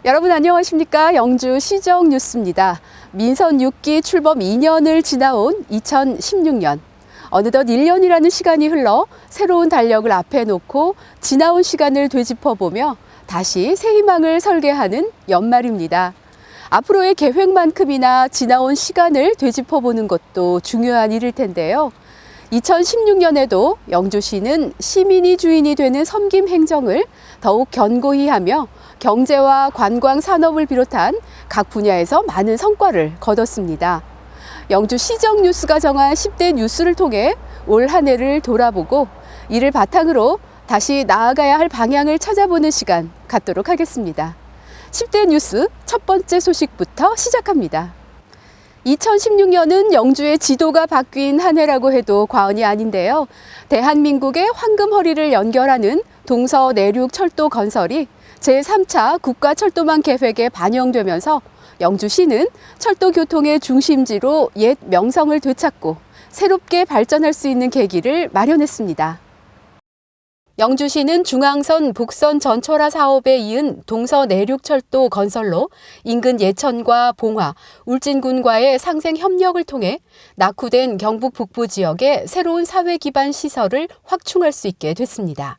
여러분 안녕하십니까? 영주 시정뉴스입니다. 민선 6기 출범 2년을 지나온 2016년. 어느덧 1년이라는 시간이 흘러 새로운 달력을 앞에 놓고 지나온 시간을 되짚어보며 다시 새 희망을 설계하는 연말입니다. 앞으로의 계획만큼이나 지나온 시간을 되짚어보는 것도 중요한 일일 텐데요. 2016년에도 영주시는 시민이 주인이 되는 섬김 행정을 더욱 견고히 하며 경제와 관광 산업을 비롯한 각 분야에서 많은 성과를 거뒀습니다. 영주 시정뉴스가 정한 10대 뉴스를 통해 올 한 해를 돌아보고 이를 바탕으로 다시 나아가야 할 방향을 찾아보는 시간 갖도록 하겠습니다. 10대 뉴스 첫 번째 소식부터 시작합니다. 2016년은 영주의 지도가 바뀐 한 해라고 해도 과언이 아닌데요. 대한민국의 황금허리를 연결하는 동서내륙 철도 건설이 제3차 국가철도망 계획에 반영되면서 영주시는 철도 교통의 중심지로 옛 명성을 되찾고 새롭게 발전할 수 있는 계기를 마련했습니다. 영주시는 중앙선 복선 전철화 사업에 이은 동서내륙철도 건설로 인근 예천과 봉화, 울진군과의 상생 협력을 통해 낙후된 경북 북부 지역에 새로운 사회 기반 시설을 확충할 수 있게 됐습니다.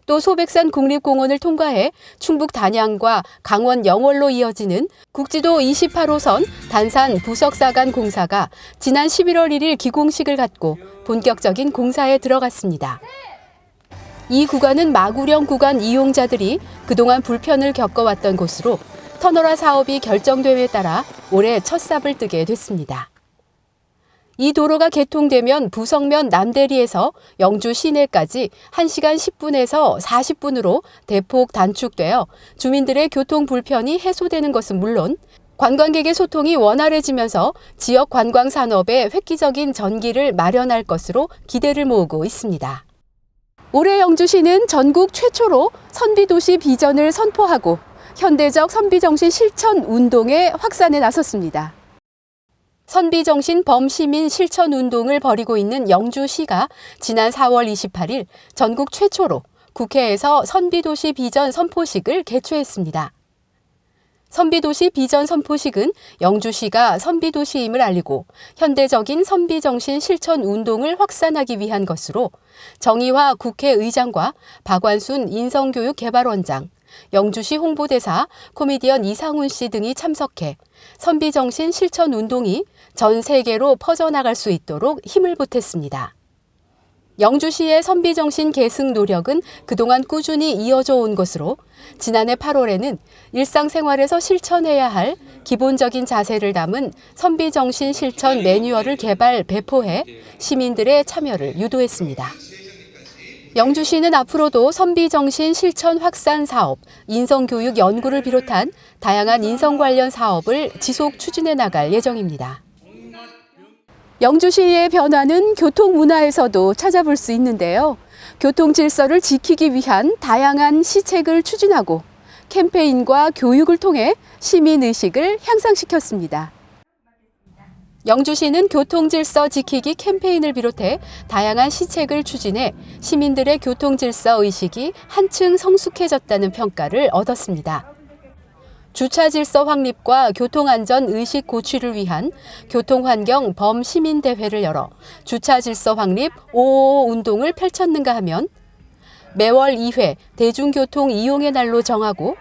또 소백산 국립공원을 통과해 충북 단양과 강원 영월로 이어지는 국지도 28호선 단산 부석사간 공사가 지난 11월 1일 기공식을 갖고 본격적인 공사에 들어갔습니다. 이 구간은 마구령 구간 이용자들이 그동안 불편을 겪어왔던 곳으로 터널화 사업이 결정됨에 따라 올해 첫 삽을 뜨게 됐습니다. 이 도로가 개통되면 부석면 남대리에서 영주 시내까지 1시간 10분에서 40분으로 대폭 단축되어 주민들의 교통 불편이 해소되는 것은 물론 관광객의 소통이 원활해지면서 지역 관광 산업에 획기적인 전기를 마련할 것으로 기대를 모으고 있습니다. 올해 영주시는 전국 최초로 선비도시 비전을 선포하고 현대적 선비정신 실천 운동에 확산에 나섰습니다. 선비정신 범시민 실천 운동을 벌이고 있는 영주시가 지난 4월 28일 전국 최초로 국회에서 선비도시 비전 선포식을 개최했습니다. 선비도시 비전 선포식은 영주시가 선비도시임을 알리고 현대적인 선비정신 실천 운동을 확산하기 위한 것으로 정의화 국회의장과 박완순 인성교육개발원장, 영주시 홍보대사, 코미디언 이상훈 씨 등이 참석해 선비정신 실천 운동이 전 세계로 퍼져나갈 수 있도록 힘을 보탰습니다. 영주시의 선비정신 계승 노력은 그동안 꾸준히 이어져 온 것으로 지난해 8월에는 일상생활에서 실천해야 할 기본적인 자세를 담은 선비정신 실천 매뉴얼을 개발, 배포해 시민들의 참여를 유도했습니다. 영주시는 앞으로도 선비정신 실천 확산 사업, 인성교육 연구를 비롯한 다양한 인성 관련 사업을 지속 추진해 나갈 예정입니다. 영주시의 변화는 교통 문화에서도 찾아볼 수 있는데요. 교통 질서를 지키기 위한 다양한 시책을 추진하고 캠페인과 교육을 통해 시민의식을 향상시켰습니다. 영주시는 교통질서 지키기 캠페인을 비롯해 다양한 시책을 추진해 시민들의 교통질서 의식이 한층 성숙해졌다는 평가를 얻었습니다. 주차질서 확립과 교통안전 의식 고취를 위한 교통환경 범시민대회를 열어 주차질서 확립 555 운동을 펼쳤는가 하면 매월 2회 대중교통 이용의 날로 정하고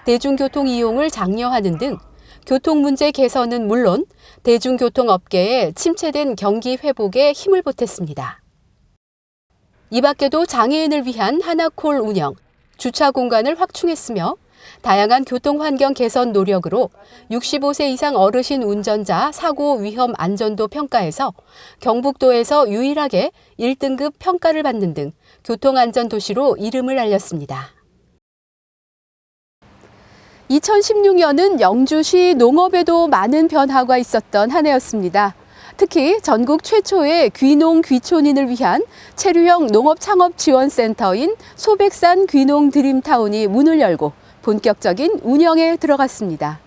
대중교통 이용을 장려하는 등 교통 문제 개선은 물론 대중교통업계의 침체된 경기 회복에 힘을 보탰습니다. 이 밖에도 장애인을 위한 하나콜 운영, 주차 공간을 확충했으며 다양한 교통환경 개선 노력으로 65세 이상 어르신 운전자 사고 위험 안전도 평가에서 경북도에서 유일하게 1등급 평가를 받는 등 교통안전도시로 이름을 알렸습니다. 2016년은 영주시 농업에도 많은 변화가 있었던 한 해였습니다. 특히 전국 최초의 귀농 귀촌인을 위한 체류형 농업창업지원센터인 소백산 귀농 드림타운이 문을 열고 본격적인 운영에 들어갔습니다.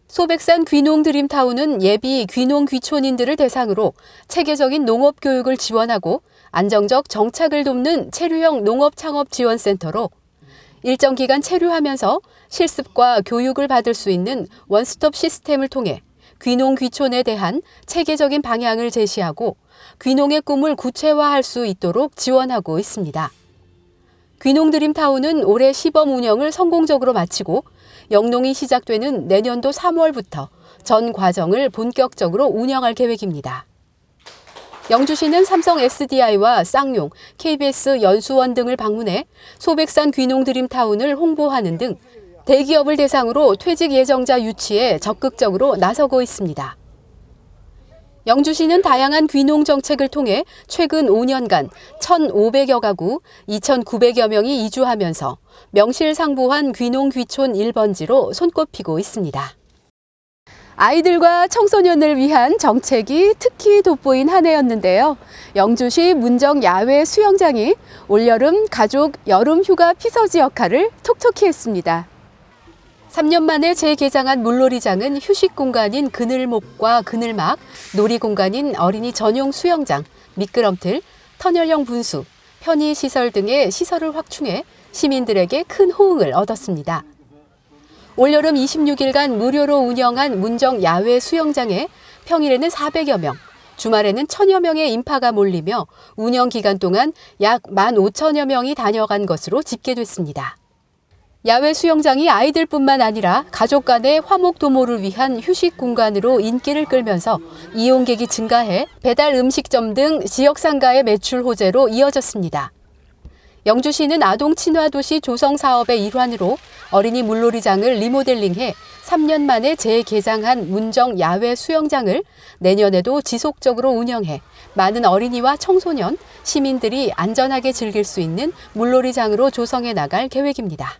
소백산 귀농 드림타운은 예비 귀농 귀촌인들을 대상으로 체계적인 농업 교육을 지원하고 안정적 정착을 돕는 체류형 농업 창업 지원센터로 일정 기간 체류하면서 실습과 교육을 받을 수 있는 원스톱 시스템을 통해 귀농 귀촌에 대한 체계적인 방향을 제시하고 귀농의 꿈을 구체화할 수 있도록 지원하고 있습니다. 귀농 드림타운은 올해 시범 운영을 성공적으로 마치고 영농이 시작되는 내년도 3월부터 전 과정을 본격적으로 운영할 계획입니다. 영주시는 삼성 SDI와 쌍용, KBS 연수원 등을 방문해 소백산 귀농 드림타운을 홍보하는 등 대기업을 대상으로 퇴직 예정자 유치에 적극적으로 나서고 있습니다. 영주시는 다양한 귀농 정책을 통해 최근 5년간 1,500여 가구, 2,900여 명이 이주하면서 명실상부한 귀농 귀촌 1번지로 손꼽히고 있습니다. 아이들과 청소년을 위한 정책이 특히 돋보인 한 해였는데요. 영주시 문정 야외 수영장이 올여름 가족 여름 휴가 피서지 역할을 톡톡히 했습니다. 3년 만에 재개장한 물놀이장은 휴식 공간인 그늘목과 그늘막, 놀이 공간인 어린이 전용 수영장, 미끄럼틀, 터널형 분수, 편의시설 등의 시설을 확충해 시민들에게 큰 호응을 얻었습니다. 올여름 26일간 무료로 운영한 문정 야외 수영장에 평일에는 400여 명, 주말에는 1,000여 명의 인파가 몰리며 운영 기간 동안 약 15,000여 명이 다녀간 것으로 집계됐습니다. 야외 수영장이 아이들뿐만 아니라 가족 간의 화목 도모를 위한 휴식 공간으로 인기를 끌면서 이용객이 증가해 배달 음식점 등 지역 상가의 매출 호재로 이어졌습니다. 영주시는 아동 친화 도시 조성 사업의 일환으로 어린이 물놀이장을 리모델링해 3년 만에 재개장한 문정 야외 수영장을 내년에도 지속적으로 운영해 많은 어린이와 청소년, 시민들이 안전하게 즐길 수 있는 물놀이장으로 조성해 나갈 계획입니다.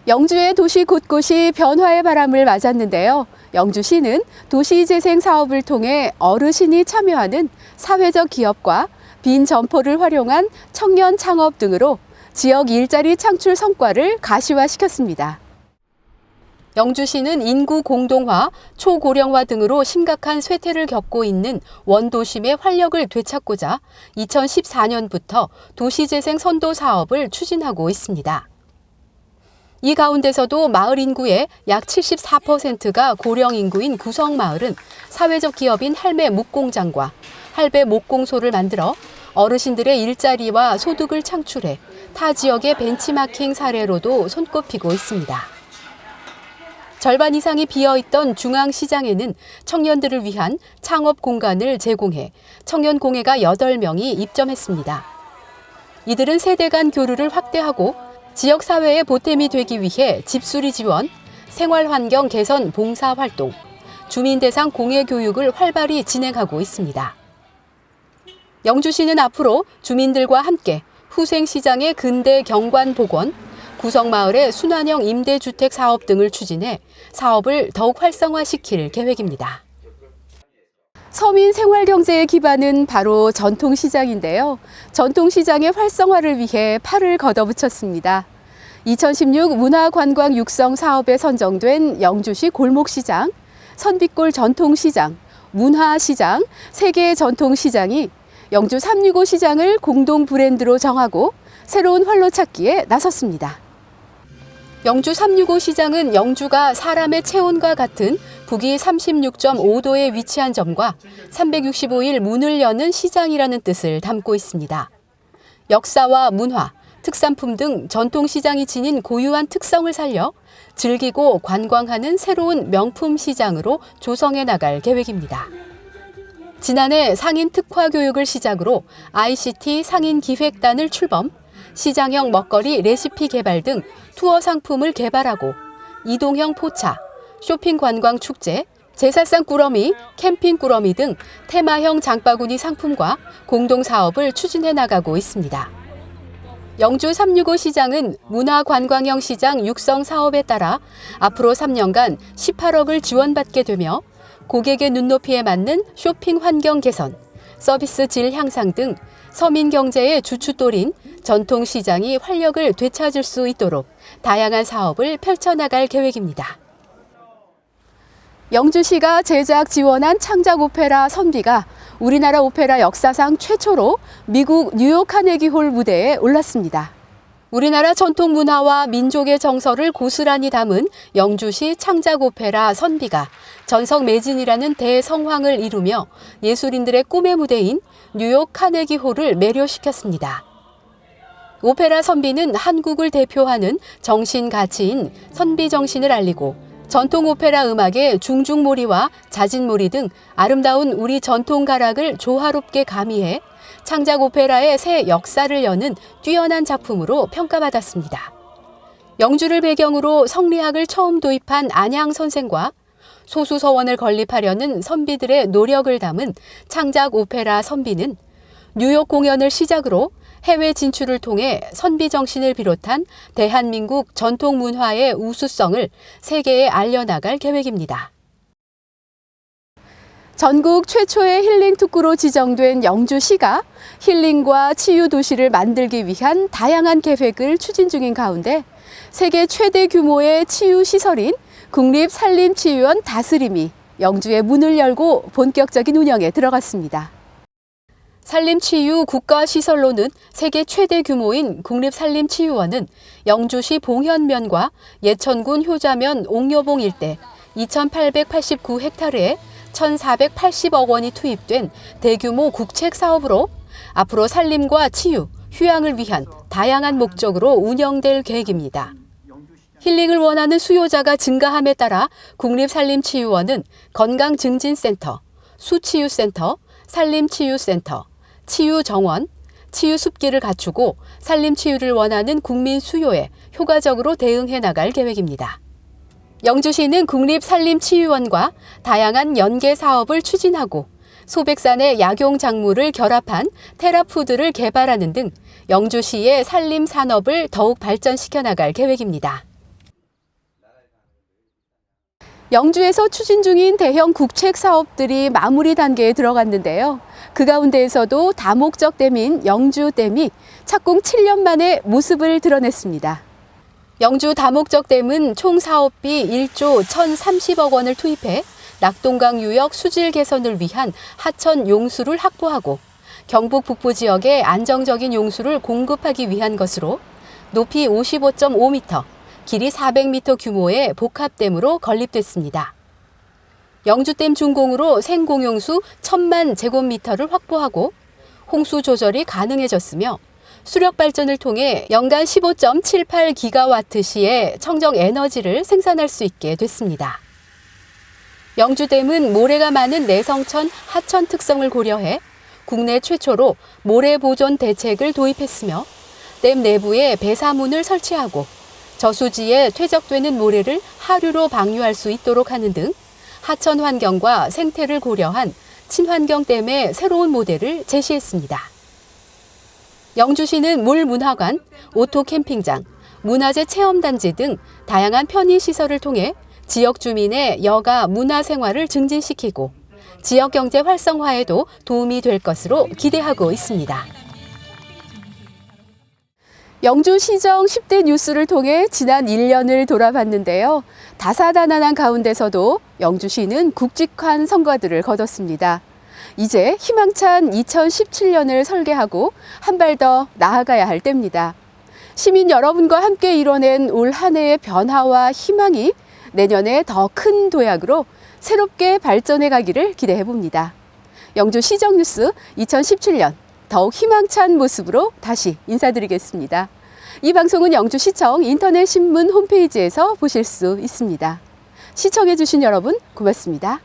영주의 도시 곳곳이 변화의 바람을 맞았는데요. 영주시는 도시재생 사업을 통해 어르신이 참여하는 사회적 기업과 빈 점포를 활용한 청년 창업 등으로 지역 일자리 창출 성과를 가시화시켰습니다. 영주시는 인구 공동화, 초고령화 등으로 심각한 쇠퇴를 겪고 있는 원도심의 활력을 되찾고자 2014년부터 도시재생 선도 사업을 추진하고 있습니다. 이 가운데서도 마을 인구의 약 74%가 고령 인구인 구성마을은 사회적 기업인 할매 목공장과 할배 목공소를 만들어 어르신들의 일자리와 소득을 창출해 타 지역의 벤치마킹 사례로도 손꼽히고 있습니다. 절반 이상이 비어있던 중앙시장에는 청년들을 위한 창업 공간을 제공해 청년 공예가 8명이 입점했습니다. 이들은 세대 간 교류를 확대하고 지역사회의 보탬이 되기 위해 집수리 지원, 생활환경 개선 봉사활동, 주민 대상 공예 교육을 활발히 진행하고 있습니다. 영주시는 앞으로 주민들과 함께 후생시장의 근대 경관 복원, 구성마을의 순환형 임대주택 사업 등을 추진해 사업을 더욱 활성화시킬 계획입니다. 서민 생활경제의 기반은 바로 전통시장인데요. 전통시장의 활성화를 위해 팔을 걷어붙였습니다. 2016 문화관광 육성 사업에 선정된 영주시 골목시장, 선빛골 전통시장, 문화시장, 세계 전통시장이 영주 365 시장을 공동 브랜드로 정하고 새로운 활로 찾기에 나섰습니다. 영주 365 시장은 영주가 사람의 체온과 같은 북위 36.5도에 위치한 점과 365일 문을 여는 시장이라는 뜻을 담고 있습니다. 역사와 문화, 특산품 등 전통시장이 지닌 고유한 특성을 살려 즐기고 관광하는 새로운 명품 시장으로 조성해 나갈 계획입니다. 지난해 상인 특화 교육을 시작으로 ICT 상인 기획단을 출범, 시장형 먹거리 레시피 개발 등 투어 상품을 개발하고 이동형 포차, 쇼핑 관광 축제, 제사상 꾸러미, 캠핑 꾸러미 등 테마형 장바구니 상품과 공동 사업을 추진해 나가고 있습니다. 영주 365 시장은 문화관광형 시장 육성 사업에 따라 앞으로 3년간 18억을 지원받게 되며 고객의 눈높이에 맞는 쇼핑 환경 개선, 서비스 질 향상 등 서민 경제의 주춧돌인 전통시장이 활력을 되찾을 수 있도록 다양한 사업을 펼쳐나갈 계획입니다. 영주시가 제작 지원한 창작 오페라 선비가 우리나라 오페라 역사상 최초로 미국 뉴욕 카네기홀 무대에 올랐습니다. 우리나라 전통 문화와 민족의 정서를 고스란히 담은 영주시 창작 오페라 선비가 전성매진이라는 대성황을 이루며 예술인들의 꿈의 무대인 뉴욕 카네기 홀을 매료시켰습니다. 오페라 선비는 한국을 대표하는 정신 가치인 선비 정신을 알리고 전통 오페라 음악의 중중몰이와 자진몰이 등 아름다운 우리 전통 가락을 조화롭게 가미해 창작 오페라의 새 역사를 여는 뛰어난 작품으로 평가받았습니다. 영주를 배경으로 성리학을 처음 도입한 안양 선생과 소수서원을 건립하려는 선비들의 노력을 담은 창작 오페라 선비는 뉴욕 공연을 시작으로 해외 진출을 통해 선비 정신을 비롯한 대한민국 전통 문화의 우수성을 세계에 알려나갈 계획입니다. 전국 최초의 힐링 특구로 지정된 영주시가 힐링과 치유 도시를 만들기 위한 다양한 계획을 추진 중인 가운데 세계 최대 규모의 치유 시설인 국립산림치유원 다스림이 영주에 문을 열고 본격적인 운영에 들어갔습니다. 산림치유 국가시설로는 세계 최대 규모인 국립산림치유원은 영주시 봉현면과 예천군 효자면 옥녀봉 일대 2,889헥타르에 1,480억 원이 투입된 대규모 국책 사업으로 앞으로 산림과 치유, 휴양을 위한 다양한 목적으로 운영될 계획입니다. 힐링을 원하는 수요자가 증가함에 따라 국립산림치유원은 건강증진센터, 수치유센터, 산림치유센터, 치유정원, 치유숲길을 갖추고 산림치유를 원하는 국민 수요에 효과적으로 대응해 나갈 계획입니다. 영주시는 국립산림치유원과 다양한 연계 사업을 추진하고 소백산의 약용작물을 결합한 테라푸드를 개발하는 등 영주시의 산림 산업을 더욱 발전시켜 나갈 계획입니다. 영주에서 추진 중인 대형 국책 사업들이 마무리 단계에 들어갔는데요. 그 가운데에서도 다목적 댐인 영주댐이 착공 7년 만에 모습을 드러냈습니다. 영주 다목적 댐은 총 사업비 1조 1,030억 원을 투입해 낙동강 유역 수질 개선을 위한 하천 용수를 확보하고 경북 북부 지역에 안정적인 용수를 공급하기 위한 것으로 높이 55.5m, 길이 400m 규모의 복합댐으로 건립됐습니다. 영주댐 준공으로 생공용수 1,000만 제곱미터를 확보하고 홍수 조절이 가능해졌으며 수력 발전을 통해 연간 15.78기가와트시의 청정 에너지를 생산할 수 있게 됐습니다. 영주댐은 모래가 많은 내성천 하천 특성을 고려해 국내 최초로 모래 보존 대책을 도입했으며 댐 내부에 배사문을 설치하고 저수지에 퇴적되는 모래를 하류로 방류할 수 있도록 하는 등 하천 환경과 생태를 고려한 친환경 댐의 새로운 모델을 제시했습니다. 영주시는 물문화관, 오토 캠핑장, 문화재 체험단지 등 다양한 편의시설을 통해 지역 주민의 여가 문화생활을 증진시키고 지역 경제 활성화에도 도움이 될 것으로 기대하고 있습니다. 영주시정 10대 뉴스를 통해 지난 1년을 돌아봤는데요. 다사다난한 가운데서도 영주시는 굵직한 성과들을 거뒀습니다. 이제 희망찬 2017년을 설계하고 한 발 더 나아가야 할 때입니다. 시민 여러분과 함께 이뤄낸 올 한 해의 변화와 희망이 내년에 더 큰 도약으로 새롭게 발전해 가기를 기대해 봅니다. 영주시정 뉴스 2017년 더욱 희망찬 모습으로 다시 인사드리겠습니다. 이 방송은 영주시청 인터넷 신문 홈페이지에서 보실 수 있습니다. 시청해 주신 여러분 고맙습니다.